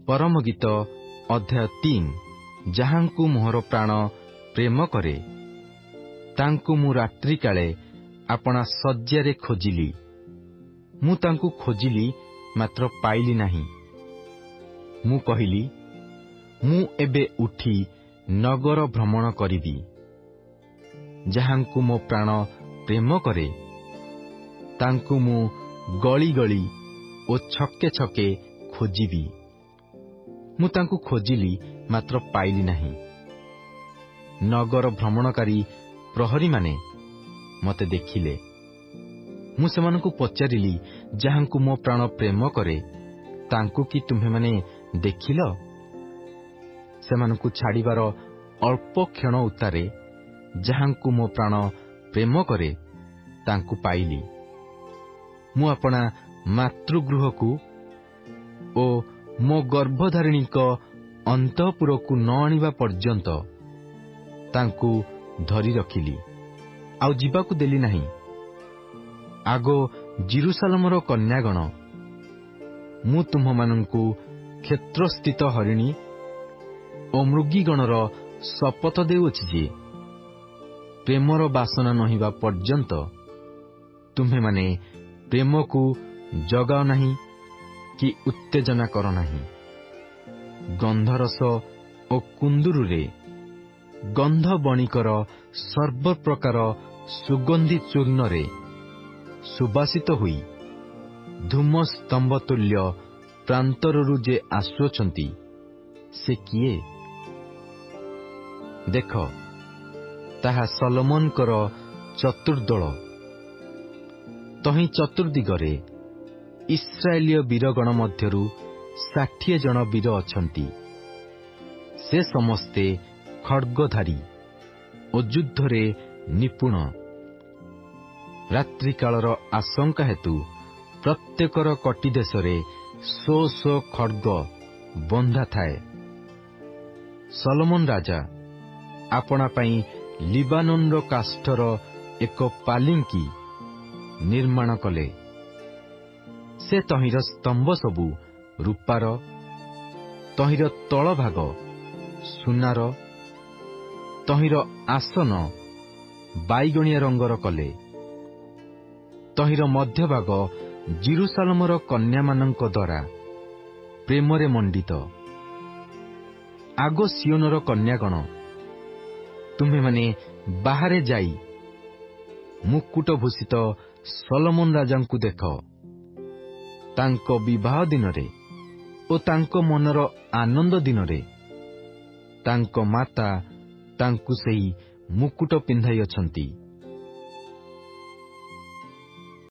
परम गीत अध्याय 3 ଯାହାଙ୍କୁ ମୋହର ପ୍ରାଣ ପ୍ରେମ କରେ ତାଙ୍କୁ ମୁଁ ରାତ୍ରି କାଳେ ଆପଣା ଶଯ୍ୟାରେ ଖୋଜିଲି। ମୁଁ ତାଙ୍କୁ ଖୋଜିଲି ମାତ୍ର ପାଇଲି ନାହିଁ। ମୁଁ କହିଲି, ମୁଁ ଏବେ ଉଠି ନଗର ଭ୍ରମଣ କରିବି। ଯାହାଙ୍କୁ ମୋ ପ୍ରାଣ ପ୍ରେମ କରେ ତାଙ୍କୁ ମୁଁ ଗଳି ଗଳି ଓ ଛକେ ଛକେ ଖୋଜିବି। ମୁଁ ତାଙ୍କୁ ଖୋଜିଲି ମାତ୍ର ପାଇଲି ନାହିଁ। ନଗର ଭ୍ରମଣକାରୀ ପ୍ରହରୀମାନେ ମୋତେ ଦେଖିଲେ। ମୁଁ ସେମାନଙ୍କୁ ପଚାରିଲି, ଯାହାଙ୍କୁ ମୋ ପ୍ରାଣ ପ୍ରେମ କରେ ତାଙ୍କୁ କି ତୁମ୍ଭେମାନେ ଦେଖିଲ? ସେମାନଙ୍କୁ ଛାଡ଼ିବାର ଅଳ୍ପ କ୍ଷଣ ଉତ୍ତାରେ ଯାହାଙ୍କୁ ମୋ ପ୍ରାଣ ପ୍ରେମ କରେ ତାଙ୍କୁ ପାଇଲି। ମୁଁ ଆପଣା ମାତୃଗୃହକୁ ଓ ମୋ ଗର୍ଭଧାରିଣୀଙ୍କ ଅନ୍ତଃପୁରକୁ ନ ଆଣିବା ପର୍ଯ୍ୟନ୍ତ ତାଙ୍କୁ ଧରି ରଖିଲି, ଆଉ ଯିବାକୁ ଦେଲି ନାହିଁ। ଆଗ ଜିରୁସାଲେମର କନ୍ୟାଗଣ, ମୁଁ ତୁମ୍ଭମାନଙ୍କୁ କ୍ଷେତ୍ରସ୍ଥିତ ହରିଣୀ ଓ ମୃଗୀଗଣର ଶପଥ ଦେଉଅଛି ଯେ ପ୍ରେମର ବାସନା ନହିବା ପର୍ଯ୍ୟନ୍ତ ତୁମ୍ଭେମାନେ ପ୍ରେମକୁ ଜଗାଅ ନାହିଁ କି ଉତ୍ତେଜନା କର ନାହିଁ। ଗନ୍ଧରସ ଓ କୁନ୍ଦୁରୁରେ ଗନ୍ଧ ବଣିକର ସର୍ବପ୍ରକାର ସୁଗନ୍ଧି ଚୂର୍ଣ୍ଣରେ ସୁବାସିତ ହୋଇ ଧୂମସ୍ତମ୍ଭ ତୁଲ୍ୟ ପ୍ରାନ୍ତରରୁ ଯେ ଆସୁଅଛନ୍ତି ସେ କିଏ? ଦେଖ, ତାହା ସଲୋମନଙ୍କର ଚତୁର୍ଦ୍ଦଳ। ତହିଁ ଚତୁର୍ଦିଗରେ ଇସ୍ରାଏଲୀୟ ବୀରଗଣ ମଧ୍ୟରୁ 60 ଜଣ ବୀର ଅଛନ୍ତି। ସେ ସମସ୍ତେ ଖड्गଧାରୀ ଓ ଯୁଦ୍ଧରେ ନିପୁଣ। ରାତ୍ରିକାଳର ଆଶଙ୍କା ହେତୁ ପ୍ରତ୍ୟେକର କଟି ଦେଶରେ ଶୋ ଶୋ ଖड्ग ବନ୍ଧା ଥାଏ। ସଲୋମନ ରାଜା ଆପଣା ପାଇଁ ଲିବାନୋନର କାଷ୍ଠର ଏକ ପାଲିଙ୍କି ନିର୍ମାଣ କଲେ। ସେ ତହିଁର ସ୍ତମ୍ଭ ସବୁ ରୂପାର, ତହିଁର ତଳଭାଗ ସୁନାର, ତହିଁର ଆସନ ବାଇଗଣିଆ ରଙ୍ଗର କଲେ। ତହିଁର ମଧ୍ୟଭାଗ ଜିରୁସାଲେମର କନ୍ୟାମାନଙ୍କ ଦ୍ୱାରା ପ୍ରେମରେ ମଣ୍ଡିତ। ଆଗ ସିଓନର କନ୍ୟାଗଣ, ତୁମ୍ଭେମାନେ ବାହାରେ ଯାଇ ମୁକୁଟଭୂଷିତ ସଲୋମନ ରାଜାଙ୍କୁ ଦେଖ। ତାଙ୍କ ବିବାହ ଦିନରେ ଓ ତାଙ୍କ ମନର ଆନନ୍ଦ ଦିନରେ ତାଙ୍କ ମାତା ତାଙ୍କୁ ସେହି ମୁକୁଟ ପିନ୍ଧାଇଅଛନ୍ତି।